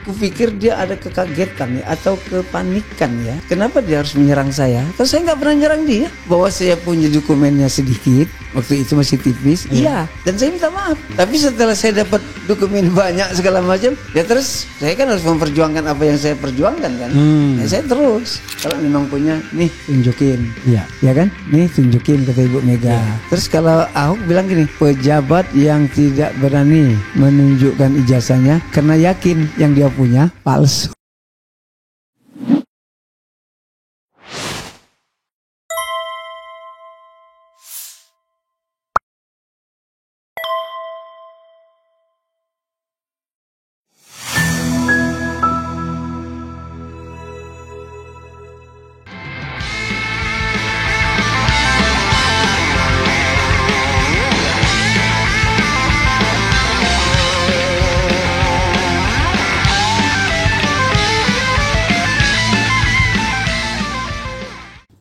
kupikir dia ada kekagetan ya, atau kepanikan ya. Kenapa dia harus menyerang saya? Karena saya nggak pernah nyerang dia. Bahwa saya punya dokumennya sedikit, waktu itu masih tipis. Iya. Dan saya minta maaf. Tapi setelah saya dapat dokumen banyak segala macam, ya terus saya kan harus memperjuangkan apa yang saya perjuangkan kan. Ya saya terus. Kalau memang punya, nih tunjukin. Iya. Ya kan? Nih tunjukin, kata Ibu Mega. Terus kalau Ahok bilang gini, pejabat yang tidak berani menunjukkan ijazahnya karena yakin yang dia punya palsu.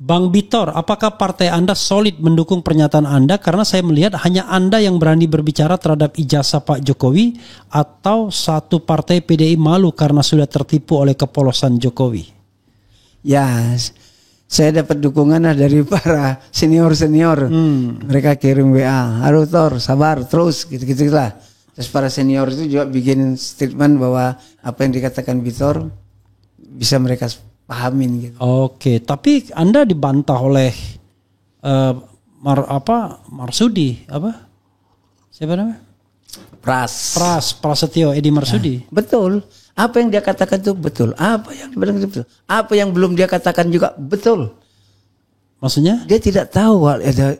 Bang Bitor, apakah partai Anda solid mendukung pernyataan Anda? Karena saya melihat hanya Anda yang berani berbicara terhadap ijazah Pak Jokowi, atau satu partai PDI malu karena sudah tertipu oleh kepolosan Jokowi? Ya, saya dapat dukungan dari para senior-senior. Mereka kirim WA, "Halo Tor, sabar terus," gitu-gitu lah. Terus para senior itu juga bikin statement bahwa apa yang dikatakan Bitor bisa mereka pahamin gitu. Oke, tapi Anda dibantah oleh Marsudi apa? Siapa namanya? Prasetyo Edi Marsudi. Betul. Apa yang dia katakan itu betul. Apa yang dibilang itu betul. Apa yang belum dia katakan juga betul. Maksudnya? Dia tidak tahu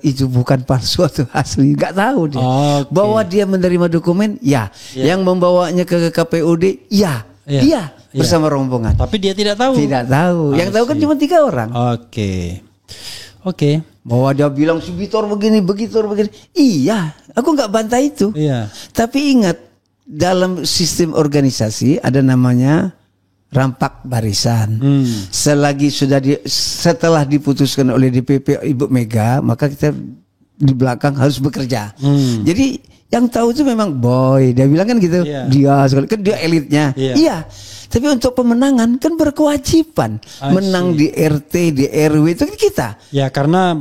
itu bukan palsu atau asli. Enggak tahu dia. Okay. Bahwa dia menerima dokumen, ya. Yang membawanya ke KPUD, ya. Dia bersama rombongan. Tapi dia tidak tahu. Tidak tahu. Yang tahu kan cuma 3 orang. Oke. Bahwa dia bilang si Bitor begini, begitu, begini. Iya, aku nggak bantah itu. Iya. Tapi ingat, dalam sistem organisasi ada namanya rampak barisan. Setelah diputuskan oleh DPP Ibu Mega, maka kita di belakang harus bekerja. Jadi yang tahu itu memang Boy, dia bilang kan gitu. Dia kan dia elitnya. Iya. Tapi untuk pemenangan kan berkewajiban menang di RT, di RW itu kan kita. Ya karena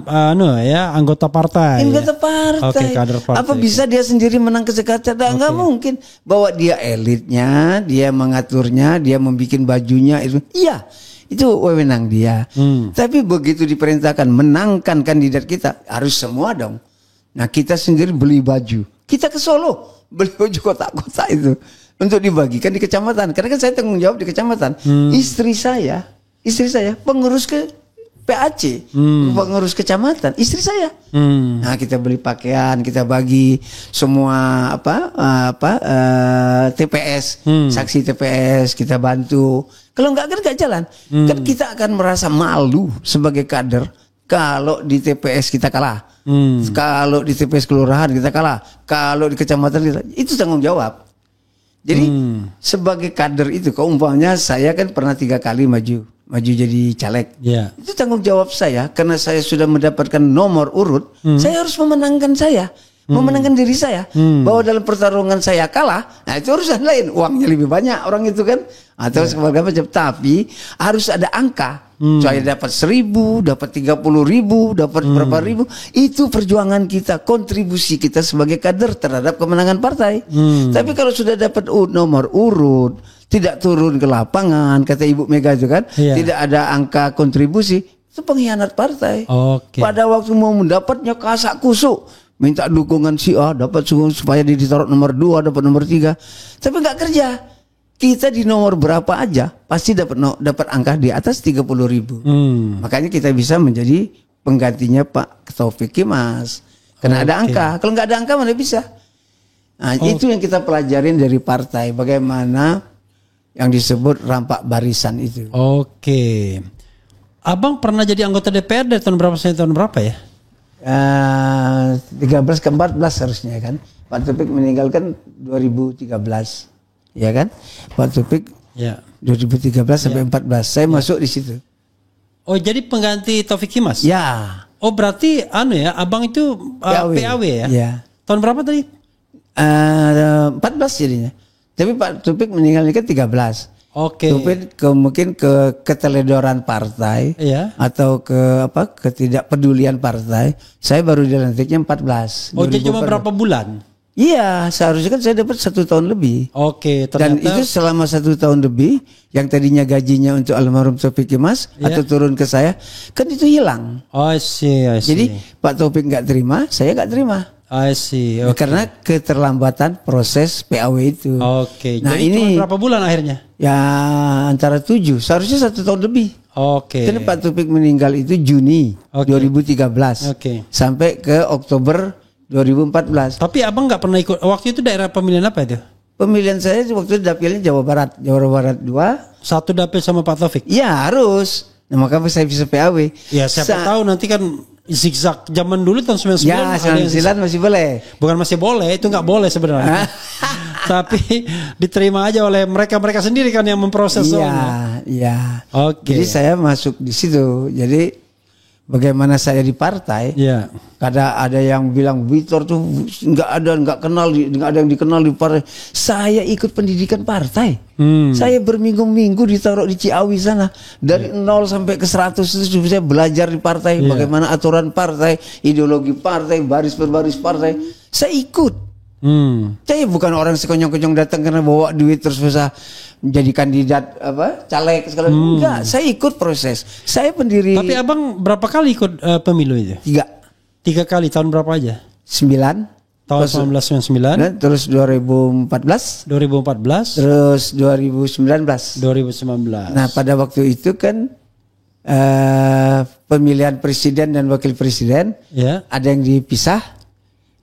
anggota partai. Anggota partai. Oke, kader partai. Apa bisa dia sendiri menang ke Jakarta? Enggak mungkin. Bahwa dia elitnya, dia mengaturnya, dia membuat bajunya itu. Iya. Itu wewenang dia. Tapi begitu diperintahkan menangkan kandidat kita, harus semua dong. Nah, kita sendiri beli baju. Kita ke Solo beli baju kotak-kotak itu untuk dibagikan di kecamatan. Karena kan saya tanggung jawab di kecamatan. Istri saya pengurus ke PAC, pengurus kecamatan, istri saya. Nah, kita beli pakaian, kita bagi semua TPS, saksi TPS, kita bantu. Kalau enggak kan enggak jalan. Kan kita akan merasa malu sebagai kader kalau di TPS kita kalah. Kalau di TPS kelurahan kita kalah. Kalau di kecamatan kita, itu tanggung jawab. Jadi sebagai kader itu, umpamanya saya kan pernah 3 kali maju jadi caleg. Itu tanggung jawab saya karena saya sudah mendapatkan nomor urut. Saya harus memenangkan memenangkan diri saya. Bahwa dalam pertarungan saya kalah, nah itu urusan lain. Uangnya lebih banyak orang itu kan, atau sebagai macam. Tapi harus ada angka. Saya dapat 1.000, dapat 30.000, dapat berapa ribu. Itu perjuangan kita, kontribusi kita sebagai kader terhadap kemenangan partai. Tapi kalau sudah dapat nomor urut, tidak turun ke lapangan, kata Ibu Mega itu kan, tidak ada angka kontribusi, itu pengkhianat partai. Pada waktu mau mendapatnya kasak kusuk, minta dukungan si A, dapat supaya ditaruh nomor 2, dapat nomor 3, tapi nggak kerja. Kita di nomor berapa aja pasti dapat angka di atas 30.000. Makanya kita bisa menjadi penggantinya Pak Taufik Kimas. Karena ada angka. Kalau nggak ada angka mana bisa. Nah, itu yang kita pelajarin dari partai. Bagaimana yang disebut rampak barisan itu. Abang pernah jadi anggota DPR dari tahun berapa sampai tahun berapa ya? 13 ke 14 harusnya kan. Pak Taufik meninggalkan 2013. Ya kan? Pak Taufik 2013 sampai 14. Saya masuk di situ. Jadi pengganti Taufik Kimas? Ya. Berarti abang itu PAW ya? Ya. Tahun berapa tadi? 14 jadinya. Tapi Pak Taufik meninggalnya kan 13. Oke. Taufik mungkin ke keteledoran partai Iya. atau ke ketidakpedulian partai. Saya baru dilantiknya 14. Oh, jadi cuma 2014. berapa bulan? Iya, seharusnya kan saya dapat 1 tahun lebih. Oke, Dan ternyata itu selama 1 tahun lebih, yang tadinya gajinya untuk almarhum Taufik Kemas atau turun ke saya, kan itu hilang. I see. Jadi Pak Taufik nggak terima, saya nggak terima. I see. Oke. Karena keterlambatan proses PAW itu. Oke. Nah Jadi ini cuma berapa bulan akhirnya? ya antara 7, seharusnya 1 tahun lebih. Oke. Karena Pak Taufik meninggal itu Juni 2013 Oke. sampai ke Oktober 2014. Tapi abang nggak pernah ikut. Waktu itu daerah pemilihan apa itu? Pemilihan saya waktu itu dapilnya Jawa Barat 2. Satu dapil sama Pak Taufik. Iya harus. Nah makanya saya bisa PAW. Ya siapa tahu nanti kan zigzag zaman dulu tahun 99. Ya ada yang 99 masih boleh. bukan masih boleh, itu nggak boleh sebenarnya. Tapi diterima aja oleh mereka sendiri kan yang memproses soalnya. Iya. Oke. Jadi saya masuk di situ. Jadi bagaimana saya di partai? Iya. Kadang ada yang bilang Victor tuh nggak ada yang dikenal di partai. Saya ikut pendidikan partai. Saya berminggu-minggu ditaruh di Ciawi sana dari 0 sampai ke 100 itu saya belajar di partai, bagaimana aturan partai, ideologi partai, baris per baris partai. Saya ikut. Saya bukan orang sekonyong-konyong datang karena bawa duit terus bisa menjadi kandidat caleg segala enggak. Saya ikut proses. Saya pendiri. Tapi abang berapa kali ikut pemilu itu? 3 kali. Tahun berapa aja? 9. Tahun 1999. Terus 2014. 2014. Terus 2019. 2019. Nah pada waktu itu kan pemilihan presiden dan wakil presiden ada yang dipisah,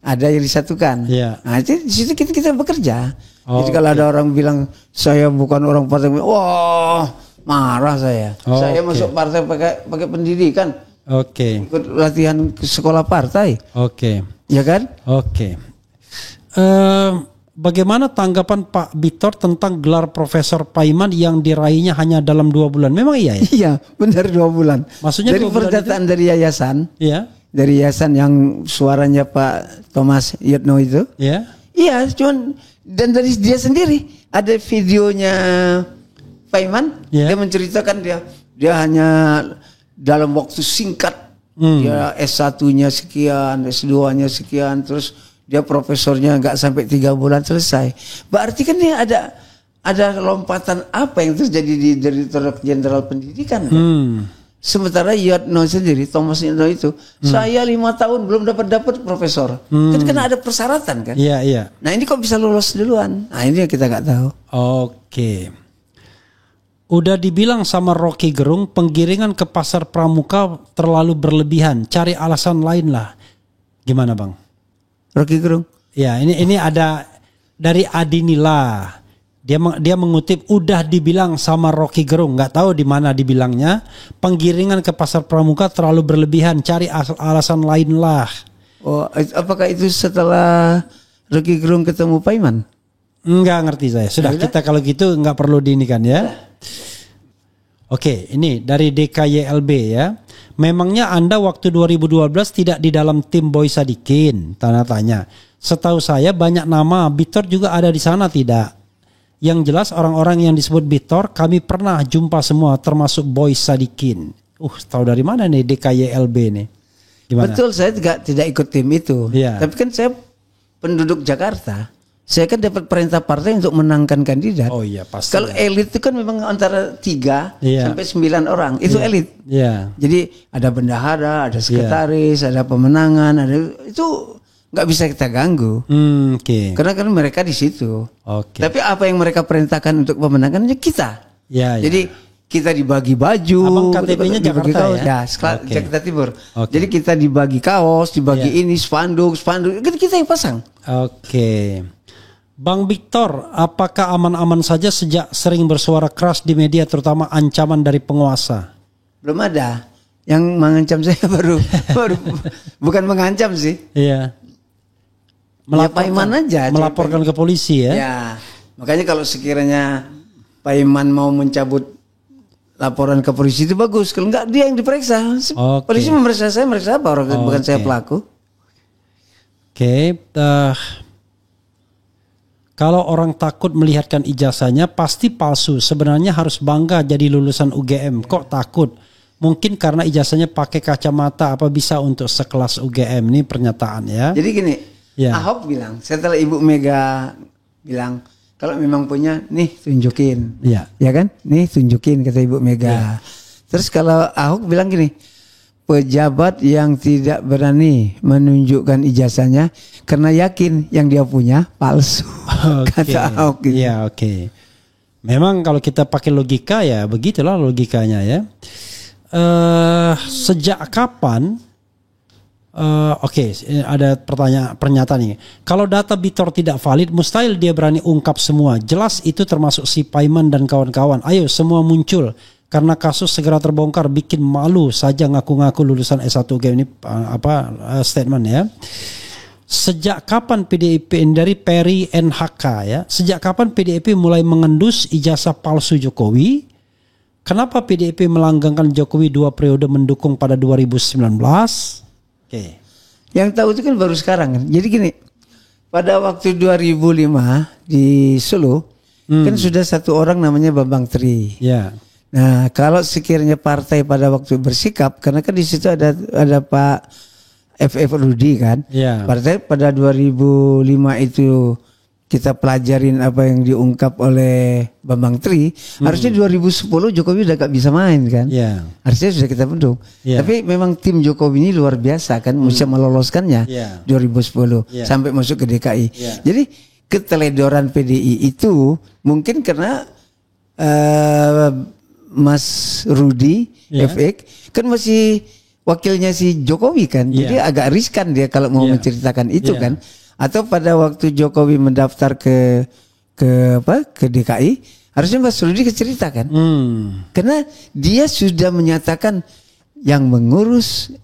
ada yang disatukan. Nah itu di situ kita bekerja. Jadi kalau ada orang bilang saya bukan orang partai, wah marah saya. Saya masuk partai pakai pendidikan. Ikut latihan ke sekolah partai. Ya kan? Bagaimana tanggapan Pak Victor tentang gelar Profesor Paiman yang diraihnya hanya dalam 2 bulan? Memang iya ya? Iya, benar 2 bulan. Maksudnya dari pernyataan dari yayasan. Iya. Dari yayasan yang suaranya Pak Thomas Yatno itu. Iya. Iya, cuman dan dari dia sendiri ada videonya Paiman. Dia menceritakan dia hanya dalam waktu singkat dia S1-nya sekian, S2-nya sekian, terus dia profesornya nggak sampai 3 bulan selesai. Berarti kan dia ada lompatan apa yang terjadi di Direktorat Jenderal Pendidikan kan? Sementara Yatno sendiri, Thomas Yatno itu, saya 5 tahun belum dapat profesor. Kan ada persyaratan kan? Iya. Nah ini kok bisa lulus duluan? Nah ini yang kita nggak tahu. Udah dibilang sama Rocky Gerung, penggiringan ke pasar pramuka terlalu berlebihan. Cari alasan lain lah. Gimana bang? Rocky Gerung? Ya ini ada dari Adinila. Dia mengutip, udah dibilang sama Rocky Gerung, nggak tahu di mana dibilangnya. Penggiringan ke pasar pramuka terlalu berlebihan. Cari alasan lain lah. Oh, apakah itu setelah Rocky Gerung ketemu Paiman? Enggak ngerti saya. Sudah kita kalau gitu nggak perlu diinikan ya. Oke, ini dari DKYLB ya. Memangnya Anda waktu 2012 tidak di dalam tim Boy Sadikin? Tanda tanya. Setahu saya banyak nama Victor juga ada di sana tidak? Yang jelas orang-orang yang disebut Victor kami pernah jumpa semua termasuk Boy Sadikin. Tahu dari mana nih DKYLB nih? Gimana? Betul, saya tidak ikut tim itu. Tapi kan saya penduduk Jakarta. Saya kan dapat perintah partai untuk menangkan kandidat. Oh iya pasti. Kalau elit itu kan memang antara 3 sampai 9 orang. Itu elit. Jadi ada bendahara, ada sekretaris, ada pemenangan, itu nggak bisa kita ganggu. Karena kan mereka di situ. Tapi apa yang mereka perintahkan untuk pemenangannya kita. Jadi kita dibagi baju. Abang KTP-nya Jakarta kaos, ya? Jakarta Timur. Jadi kita dibagi kaos, dibagi ini spanduk, kita yang pasang. Bang Victor, apakah aman-aman saja sejak sering bersuara keras di media terutama ancaman dari penguasa? Belum ada. Yang mengancam saya baru bukan mengancam sih. Melaporkan ke polisi ya. Makanya kalau sekiranya Paiman mau mencabut laporan ke polisi itu bagus. Kalau enggak dia yang diperiksa. Polisi memeriksa saya, meriksa apa orang bukan saya pelaku. Kalau orang takut melihatkan ijazahnya pasti palsu. Sebenarnya harus bangga jadi lulusan UGM. Kok takut? Mungkin karena ijazahnya pakai kacamata, apa bisa untuk sekelas UGM? Ini pernyataan ya. Jadi gini, Ya. Ahok bilang setelah Ibu Mega bilang kalau memang punya, nih tunjukin. Ya. Ya kan? Nih tunjukin kata Ibu Mega. Terus kalau Ahok bilang gini, pejabat yang tidak berani menunjukkan ijazahnya karena yakin yang dia punya palsu. Kata Ahok gitu. Iya, oke. Memang kalau kita pakai logika ya begitulah logikanya ya. Sejak kapan? Oke, ada pernyataan ini. Kalau data Bitor tidak valid, mustahil dia berani ungkap semua. Jelas itu termasuk si Paiman dan kawan-kawan. Ayo semua muncul. Karena kasus segera terbongkar, bikin malu saja ngaku-ngaku lulusan S1 UGM. Ini statement ya. Sejak kapan PDIP, dari Peri NHK ya, sejak kapan PDIP mulai mengendus ijazah palsu Jokowi? Kenapa PDIP melanggengkan Jokowi 2 periode mendukung pada 2019? Oke. Yang tahu itu kan baru sekarang kan. Jadi gini, pada waktu 2005 di Solo kan sudah satu orang namanya Bambang Tri. Ya. Nah, kalau sekiranya partai pada waktu bersikap, karena kan di situ ada Pak FF Rudi kan. Ya. Partai pada 2005 itu kita pelajarin apa yang diungkap oleh Bambang Tri. Harusnya 2010 Jokowi udah gak bisa main kan. Ya. Harusnya sudah kita bentuk. Ya. Tapi memang tim Jokowi ini luar biasa kan, bisa meloloskannya Ya. 2010 Ya. sampai masuk ke DKI. Ya. Jadi keteledoran PDI itu mungkin karena Mas Rudi Ya. FX kan masih wakilnya si Jokowi kan. Ya. Jadi agak riskan dia kalau mau Ya. menceritakan itu Ya. kan. Atau pada waktu Jokowi mendaftar ke DKI, harusnya Mas Rudi cerita kan. Karena dia sudah menyatakan yang mengurus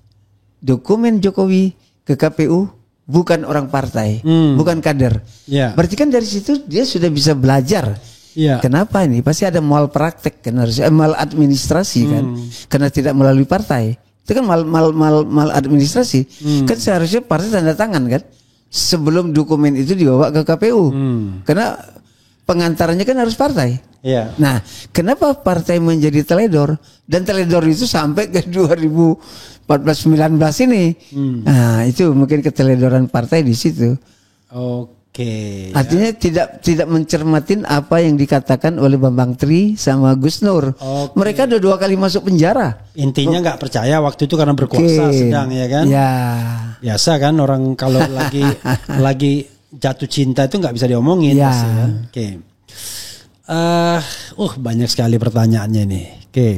dokumen Jokowi ke KPU bukan orang partai, bukan kader. Ya. Berarti kan dari situ dia sudah bisa belajar. Ya. Kenapa ini? Pasti ada malpraktek kan, harusnya maladministrasi kan, karena tidak melalui partai. Itu kan maladministrasi. Kan seharusnya partai tanda tangan kan, sebelum dokumen itu dibawa ke KPU. Karena pengantarannya kan harus partai. Ya. Nah, kenapa partai menjadi teledor? Dan teledor itu sampai ke 2014-19 ini. Nah, itu mungkin keteledoran partai di situ. Oke. Artinya tidak mencermatin apa yang dikatakan oleh Bambang Tri sama Gus Nur. Oke. Mereka udah 2 kali masuk penjara. Intinya nggak percaya waktu itu karena berkuasa sedang ya kan. Ya. Biasa kan orang kalau lagi jatuh cinta itu nggak bisa diomongin. Ya. Pasti, ya. Oke. Banyak sekali pertanyaannya nih. Oke.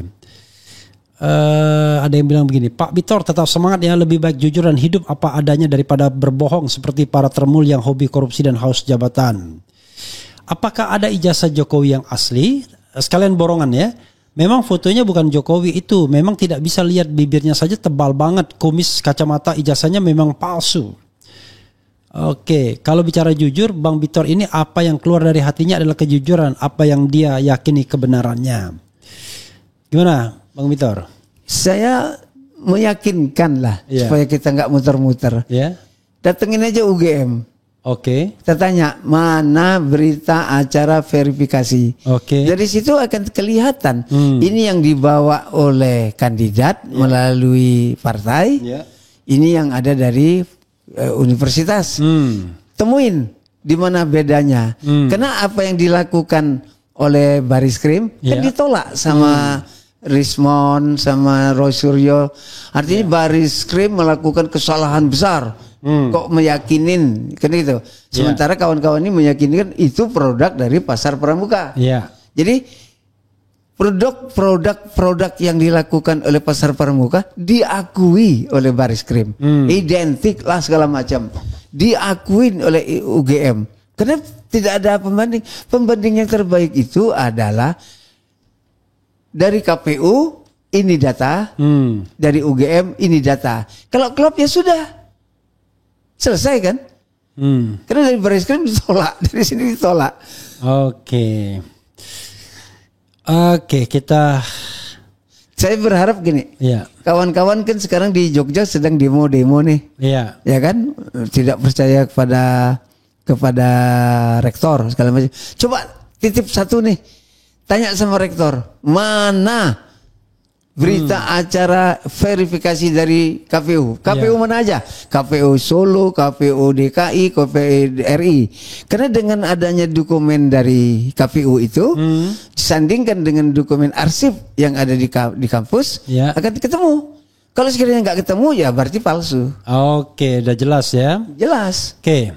Ada yang bilang begini, Pak Bitor tetap semangat ya, lebih baik jujur dan hidup apa adanya daripada berbohong seperti para termul yang hobi korupsi dan haus jabatan. Apakah ada ijazah Jokowi yang asli? Sekalian borongan ya. Memang fotonya bukan Jokowi itu, memang tidak bisa lihat bibirnya saja tebal banget, kumis, kacamata, ijazahnya memang palsu. Oke, kalau bicara jujur, Bang Bitor ini apa yang keluar dari hatinya adalah kejujuran, apa yang dia yakini kebenarannya. Gimana, Bang Bitor? Saya meyakinkan lah supaya kita nggak muter-muter. Ya. Datengin aja UGM. Oke. Kita tanya mana berita acara verifikasi. Oke. Dari situ akan kelihatan ini yang dibawa oleh kandidat melalui partai. Ya. Ini yang ada dari universitas. Temuin di mana bedanya. Karena apa yang dilakukan oleh Bariskrim kan ditolak sama Rismon sama Roy Suryo. Artinya Bariskrim melakukan kesalahan besar. Kok meyakinin kan gitu. Sementara kawan-kawan ini meyakinkan itu produk dari pasar pramuka. Jadi produk yang dilakukan oleh pasar pramuka diakui oleh Bariskrim. Identik lah segala macam. Diakui oleh UGM. Karena tidak ada pembanding. Pembanding yang terbaik itu adalah dari KPU ini data, dari UGM ini data. Kalau klop ya sudah selesai kan? Karena dari Bariskrim ditolak, dari sini ditolak. Oke, saya berharap gini. Kawan-kawan kan sekarang di Jogja sedang demo nih. Ya kan? Tidak percaya kepada kepada rektor segala macam. Coba titip satu nih, tanya sama rektor, mana berita acara verifikasi dari KPU? KPU mana aja? KPU Solo, KPU DKI, KPU RI. Karena dengan adanya dokumen dari KPU itu disandingkan dengan dokumen arsip yang ada di kampus, akan ketemu. Kalau sekiranya nggak ketemu ya berarti palsu. Oke, udah jelas ya. Jelas. Oke.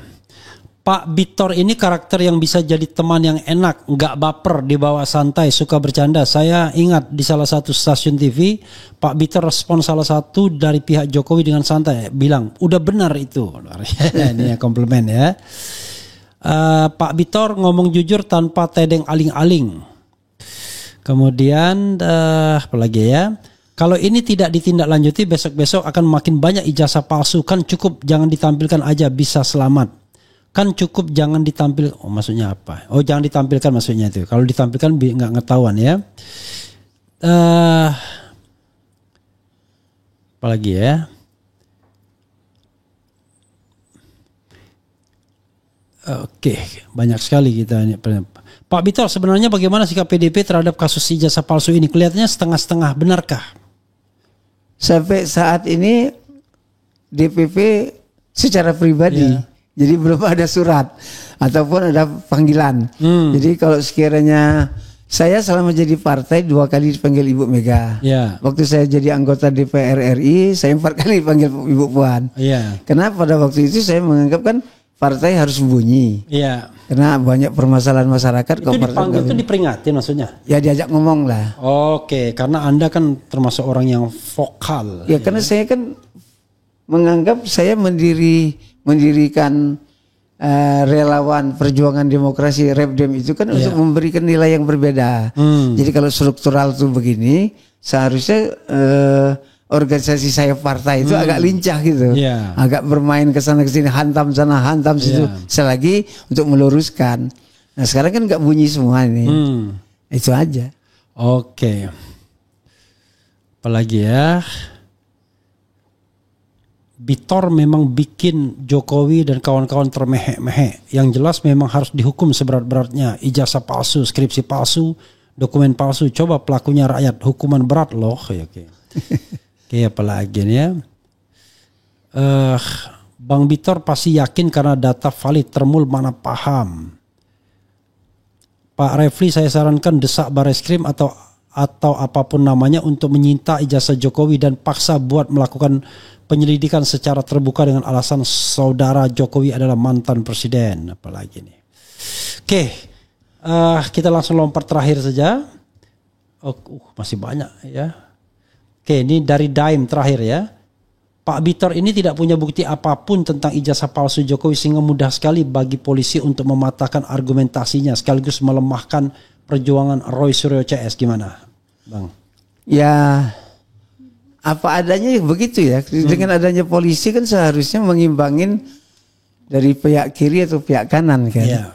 Pak Bitor ini karakter yang bisa jadi teman yang enak, nggak baper, dibawa santai, suka bercanda. Saya ingat di salah satu stasiun TV, Pak Bitor respon salah satu dari pihak Jokowi dengan santai, bilang, udah benar itu. Ini ya komplimen ya. Pak Bitor ngomong jujur tanpa tedeng aling-aling. Kemudian apa lagi ya? Kalau ini tidak ditindaklanjuti, besok-besok akan makin banyak ijazah palsu. Kan cukup jangan ditampilkan aja bisa selamat. Kan cukup jangan ditampilkan. Oh, maksudnya apa? Oh, jangan ditampilkan maksudnya itu. Kalau ditampilkan nggak ngetahuan ya. Apalagi ya? Oke, banyak sekali kita ini. Pak Bitor, sebenarnya bagaimana sikap PDIP terhadap kasus ijazah palsu ini? Kelihatannya setengah-setengah, benarkah? Sampai saat ini DPP secara pribadi, jadi belum ada surat ataupun ada panggilan. Jadi kalau sekiranya saya selama jadi partai 2 kali dipanggil Ibu Mega. Waktu saya jadi anggota DPR RI, saya 4 kali dipanggil Ibu Puan. Karena pada waktu itu saya menganggap kan partai harus bunyi. Karena banyak permasalahan masyarakat. Itu dipanggil itu diperingati maksudnya? Ya diajak ngomong lah. Oke, karena Anda kan termasuk orang yang vokal. Ya karena saya kan menganggap saya mendirikan relawan perjuangan demokrasi Repdem itu kan untuk memberikan nilai yang berbeda. Jadi kalau struktural tuh begini, seharusnya organisasi saya partai itu agak lincah gitu, agak bermain ke sana ke sini, hantam sana hantam situ, selagi untuk meluruskan. Nah sekarang kan nggak bunyi semua ini, itu aja. Oke, apalagi ya? Bitor memang bikin Jokowi dan kawan-kawan termehek-mehek. Yang jelas memang harus dihukum seberat-beratnya. Ijazah palsu, skripsi palsu, dokumen palsu. Coba pelakunya rakyat, hukuman berat loh. Oke. Oke, apalagi nih ya. Bang Bitor pasti yakin karena data valid, termul mana paham. Pak Refli, saya sarankan desak Bareskrim atau apapun namanya untuk menyita ijazah Jokowi dan paksa buat melakukan penyelidikan secara terbuka dengan alasan saudara Jokowi adalah mantan presiden. Apalagi nih. Oke, kita langsung lompat terakhir saja. Masih banyak ya. Oke, ini dari Daim terakhir ya. Pak Bitor ini tidak punya bukti apapun tentang ijazah palsu Jokowi sehingga mudah sekali bagi polisi untuk mematahkan argumentasinya sekaligus melemahkan perjuangan Roy Suryo CS. Gimana, Bang? Ya, apa adanya begitu ya. Dengan adanya polisi kan seharusnya mengimbangin dari pihak kiri atau pihak kanan kan.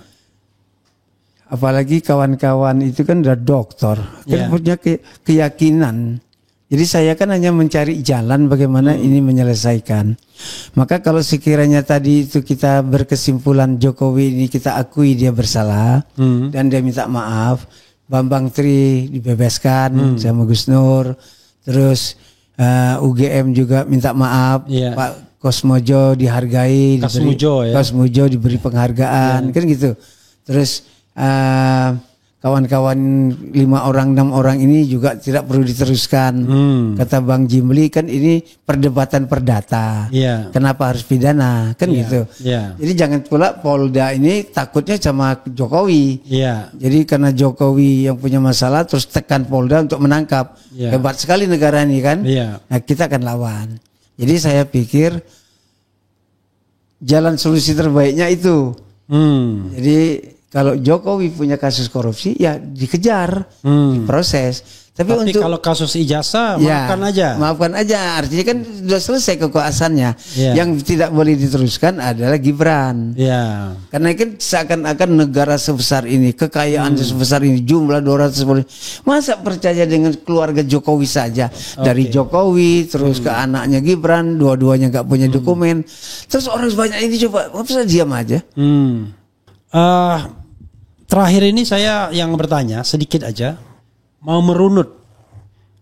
Apalagi kawan-kawan itu kan udah doktor, kan punya keyakinan. Jadi saya kan hanya mencari jalan bagaimana ini menyelesaikan. Maka kalau sekiranya tadi itu kita berkesimpulan Jokowi ini kita akui dia bersalah dan dia minta maaf, Bambang Tri dibebaskan sama Gus Nur, terus UGM juga minta maaf, Pak Kosmojo dihargai, Kosmojo diberi penghargaan, kan gitu. Terus kawan-kawan 5 orang 6 orang ini juga tidak perlu diteruskan. Kata Bang Jimli kan ini perdebatan perdata. Kenapa harus pidana? Kan gitu. Jadi jangan pula Polda ini takutnya sama Jokowi. Jadi karena Jokowi yang punya masalah terus tekan Polda untuk menangkap. Hebat sekali negara ini kan. Nah kita akan lawan. Jadi saya pikir jalan solusi terbaiknya itu. Jadi kalau Jokowi punya kasus korupsi ya dikejar, diproses. Tapi untuk kalau kasus ijazah ya, maafkan aja. Maafkan aja. Artinya kan sudah selesai kekuasaannya. Ya. Yang tidak boleh diteruskan adalah Gibran. Ya. Karena kan seakan-akan negara sebesar ini, kekayaan sebesar ini, jumlah 200. Masa percaya dengan keluarga Jokowi saja? Dari Jokowi terus ke anaknya Gibran, dua-duanya nggak punya dokumen. Terus orang sebanyak ini coba, masa diam aja? Terakhir ini saya yang bertanya sedikit aja, mau merunut.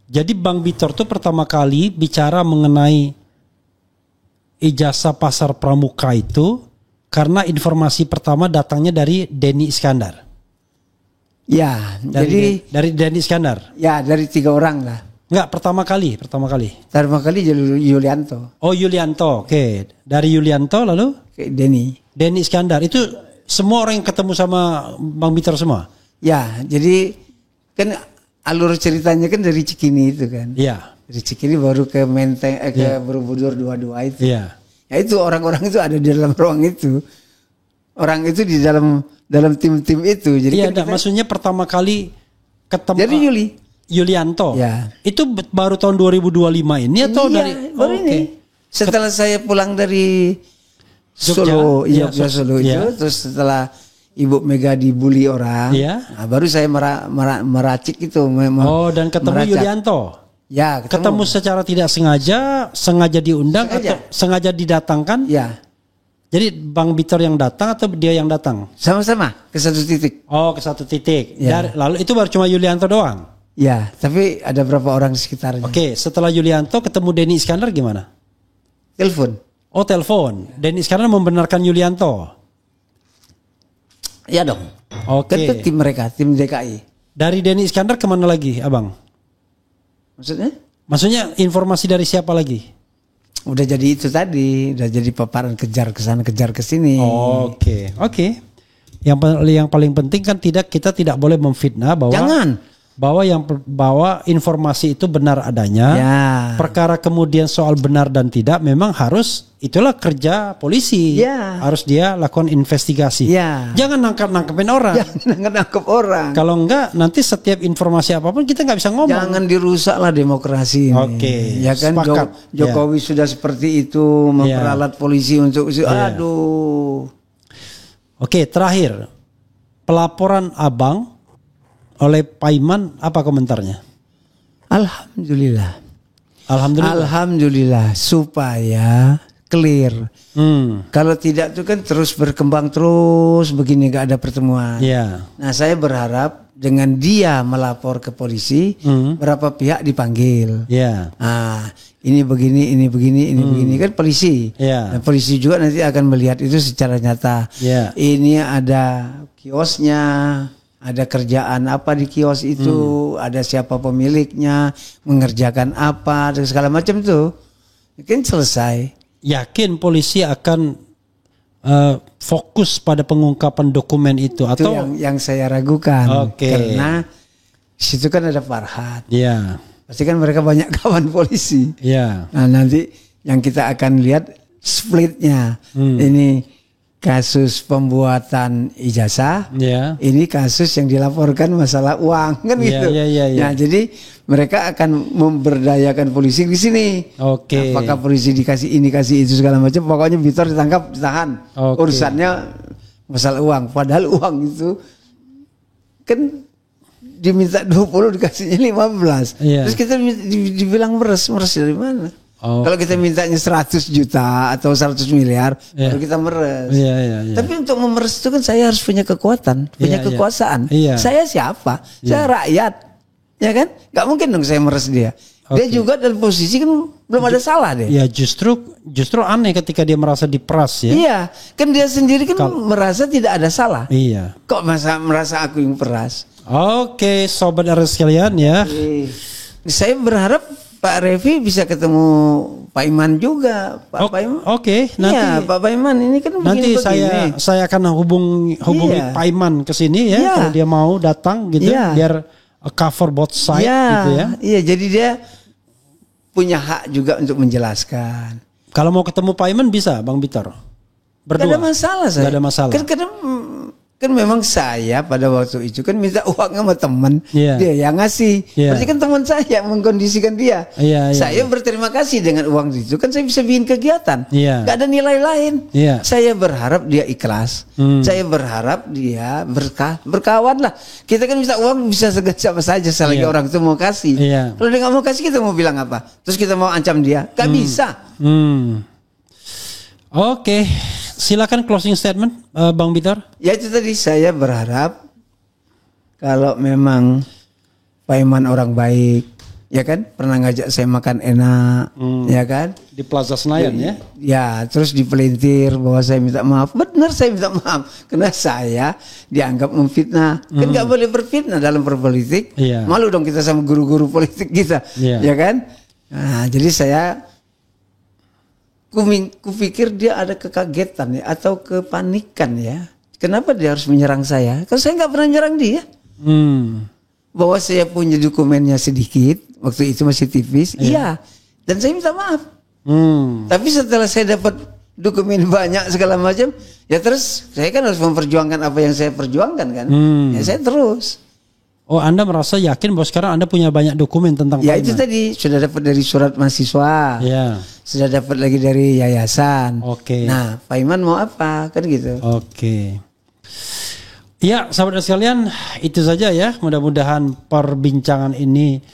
Jadi Bang Bitor tuh pertama kali bicara mengenai ijazah pasar pramuka itu karena informasi pertama datangnya dari Denny Iskandar. Ya, dari Denny Iskandar. Ya, dari 3 orang lah. Enggak, pertama kali. Pertama kali Yulianto. Oh, Yulianto. Oke. Dari Yulianto lalu Oke, Denny Iskandar. Itu semua orang yang ketemu sama Bang Bitor semua? Ya, jadi kan alur ceritanya kan dari Cikini itu kan. Iya. Dari Cikini baru ke Menteng, ke Borobudur 22 itu. Iya. Ya itu orang-orang itu ada di dalam ruang itu. Orang itu di dalam tim-tim itu. Jadi iya, kan maksudnya pertama kali ketemu. Jadi Yulianto. Ya. Itu baru tahun 2025 ini atau iya, dari baru ini. Setelah saya pulang dari Solo, Jogja Solo itu, terus setelah Ibu Mega dibully orang, nah baru saya meracik itu. Dan ketemu Yulianto. Ya, ketemu secara tidak sengaja diundang atau sengaja didatangkan? Ya. Jadi Bang Bitor yang datang atau dia yang datang? Sama-sama ke satu titik. Oh, ke satu titik. Ya. Lalu itu baru cuma Yulianto doang? Ya, tapi ada berapa orang di sekitarnya. Oke, setelah Yulianto ketemu Denny Iskandar gimana? Telepon. Oh, telepon. Denny Iskandar membenarkan Yulianto. Ya dong. Oke. Kan itu tim mereka, tim DKI. Dari Denny Iskandar kemana lagi, Abang? Maksudnya informasi dari siapa lagi? Udah jadi itu tadi, udah jadi paparan kejar ke sana, kejar ke sini. Oke. Yang paling penting kan kita tidak boleh memfitnah bahwa informasi itu benar adanya. Ya. Perkara kemudian soal benar dan tidak memang itulah kerja polisi. Ya. Harus dia lakukan investigasi. Ya. Jangan nangkep orang. Jangan nangkep orang. Kalau enggak nanti setiap informasi apapun kita nggak bisa ngomong. Jangan dirusaklah demokrasi ini. Oke. Ya kan Jokowi sudah seperti itu memperalat polisi untuk aduh. Oke, terakhir pelaporan Abang oleh Paiman, apa komentarnya? Alhamdulillah supaya clear. Kalau tidak itu kan terus berkembang terus begini, gak ada pertemuan. Nah, saya berharap dengan dia melapor ke polisi, berapa pihak dipanggil. Nah, ini begini kan polisi. Dan polisi juga nanti akan melihat itu secara nyata. Ini ada kiosnya, ada kerjaan apa di kios itu, ada siapa pemiliknya, mengerjakan apa, dan segala macam tuh, kan selesai. Yakin polisi akan fokus pada pengungkapan dokumen itu atau yang saya ragukan. Karena situ kan ada Farhad. Pasti kan mereka banyak kawan polisi. Nah, nanti yang kita akan lihat splitnya. Ini kasus pembuatan ijazah, ini kasus yang dilaporkan masalah uang kan gitu. Nah, jadi mereka akan memberdayakan polisi di sini. Apakah polisi dikasih ini kasih itu segala macam, pokoknya Bitor ditangkap, ditahan. Urusannya masalah uang. Padahal uang itu kan diminta 20 dikasihnya 15. Terus kita dibilang meres dari mana? Kalau kita mintanya 100 juta atau 100 miliar, baru kita meres. Tapi untuk memeres itu kan saya harus punya kekuatan, punya kekuasaan. Saya siapa? Saya rakyat, ya kan? Gak mungkin dong saya meres dia. Dia juga dalam posisi kan belum ada salah deh. Ya justru aneh ketika dia merasa diperas ya. Iya, kan dia sendiri kan merasa tidak ada salah. Kok merasa aku yang peras? Oke, sobat RS sekalian ya. Saya berharap Pak Revi bisa ketemu Pak Iman juga, Pak Iman. Nanti Pak Iman ini kan nanti saya akan hubungi Pak Iman ke sini ya, kalau dia mau datang gitu biar cover both side gitu ya. Iya, jadi dia punya hak juga untuk menjelaskan. Kalau mau ketemu Pak Iman bisa, Bang Bitor. Berdua. Gak ada masalah saya. Gak ada masalah. Karena Kan memang saya pada waktu itu kan minta uang sama teman, Iya. dia yang ngasih. Iya. Berarti kan teman saya yang mengkondisikan dia. Iya, iya, Saya berterima kasih dengan uang itu kan saya bisa bikin kegiatan. Iya. Gak ada nilai lain. Iya. Saya berharap dia ikhlas. Saya berharap dia berkawan lah. Kita kan minta uang bisa siapa saja selagi Iya. orang itu mau kasih. Iya. Kalau dia nggak mau kasih kita mau bilang apa? Terus kita mau ancam dia? Gak bisa. Oke, silakan closing statement, Bang Bitor. Ya itu tadi saya berharap kalau memang Pak Iman orang baik, ya kan, pernah ngajak saya makan enak, ya kan, Di Plaza Senayan ya. ya terus dipelintir bahwa saya minta maaf, benar saya minta maaf karena saya dianggap memfitnah, kan nggak boleh berfitnah dalam berpolitik, Iya. malu dong kita sama guru-guru politik kita, Iya. ya kan, nah jadi saya kupikir dia ada kekagetan ya atau kepanikan ya. Kenapa dia harus menyerang saya? Karena saya nggak pernah menyerang dia. Bahwa saya punya dokumennya sedikit, waktu itu masih tipis, iya. Dan saya minta maaf. Tapi setelah saya dapat dokumen banyak segala macam, ya terus saya kan harus memperjuangkan apa yang saya perjuangkan kan. Ya saya terus. Oh, Anda merasa yakin bahwa sekarang Anda punya banyak dokumen tentang Ya Pak itu Iman? tadi sudah dapat dari surat mahasiswa. Ya. Sudah dapat lagi dari yayasan. Oke. Nah, Pak Iman mau apa? Kan gitu. Oke. Ya, sahabat sekalian, itu saja ya. Mudah-mudahan perbincangan ini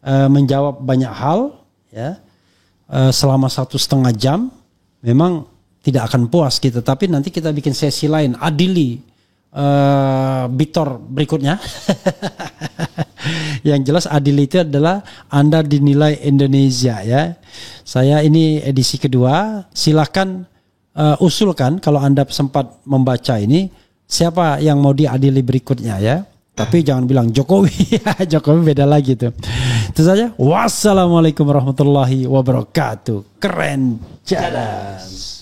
menjawab banyak hal. Ya, selama 1,5 jam, memang tidak akan puas kita. Tapi nanti kita bikin sesi lain, adili Bitor berikutnya. Yang jelas adil itu adalah Anda dinilai Indonesia ya. Saya ini edisi kedua. Silakan usulkan kalau Anda sempat membaca ini siapa yang mau diadili berikutnya ya. Tapi jangan bilang Jokowi. Jokowi beda lagi tuh. Itu saja. Wassalamualaikum warahmatullahi wabarakatuh. Keren jadas.